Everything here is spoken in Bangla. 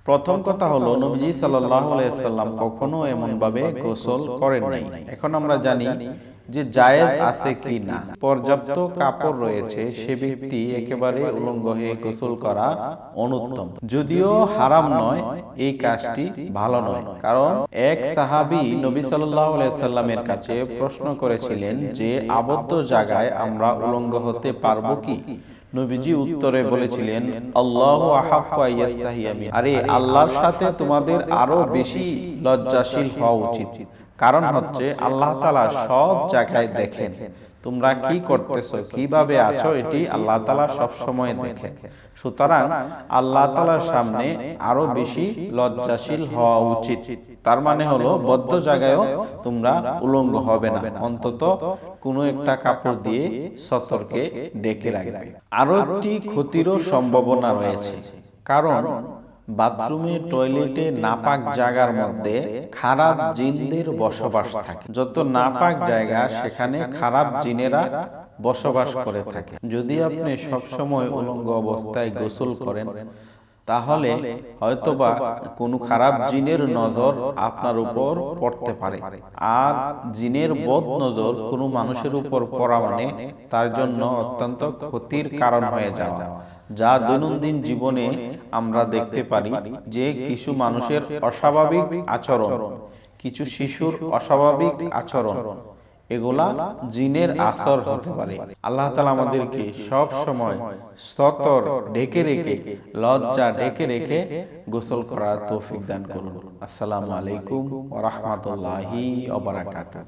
প্রথম কথা হলো, নবীজি সাল্লাল্লাহু আলাইহি ওয়াসাল্লাম কখনো এমন ভাবে গোসল করেন নাই। এখন আমরা জানি যে জায়েজ আছে কি না। পর্যাপ্ত কাপড় রয়েছে, সে ব্যক্তি একেবারে উলঙ্গ হয়ে গোসল করা অনুত্তম। যদিও হারাম নয়, এই কাজটি ভালো নয়। কারণ এক সাহাবী নবী সাল্লাল্লাহু আলাইহি ওয়াসাল্লামের কাছে প্রশ্ন করেছিলেন যে আবদ্ধ জায়গায় আমরা উলঙ্গ হতে পারবো কি? নবীজি উত্তরে বলেছিলেন, আল্লাহু আহাক্কু আইয়াস্তাহিয়া মিন। আরে আল্লাহর সাথে তোমাদের আরো বেশি লজ্জাশীল হওয়া উচিত। কারণ হচ্ছে আল্লাহ তাআলা সব জায়গায় দেখেন তোমরা কি করতেছো, কিভাবে আছো, এটি আল্লাহ তাআলা সব সময় দেখেন। সুতরাং আল্লাহ তাআলার সামনে আরো বেশি লজ্জাশীল হওয়া উচিত। তার মানে হলো বদ্ধ জায়গায়ও তোমরা উলঙ্গ হবে না, অন্তত কোনো একটা কাপড় দিয়ে সতর্কে ডেকে রাখবে। আরো একটি ক্ষতিরও সম্ভাবনা রয়েছে, কারণ বাথরুমে, টয়লেটে, নাপাক জায়গার মধ্যে খারাপ জিনদের বসবাস থাকে। যত নাপাক জায়গা সেখানে খারাপ জিনেরা বসবাস করে থাকে। যদি আপনি সবসময় উলঙ্গ অবস্থায় গোসল করেন, তাহলে হয়তোবা কোনো খারাপ জিনের নজর আপনার উপর পড়তে পারে। আর জিনের বদ নজর কোনো মানুষের উপর পড়া মানে তার জন্য অত্যন্ত ক্ষতির কারণ হয়ে যাওয়া, যা দৈনন্দিন জীবনে আমরা দেখতে পারি যে কিছু মানুষের অস্বাভাবিক আচরণ, কিছু শিশুর অস্বাভাবিক আচরণ, এগুলা জিনের আসর হতে পারে। আল্লাহ তাআলা আমাদেরকে সব সময় স্তর ঢেকে রেখে, লজ্জা ঢেকে রেখে গোসল করার তৌফিক দান করুন। আসসালামু আলাইকুম ওয়া রাহমাতুল্লাহি ওয়া বারাকাতুহু।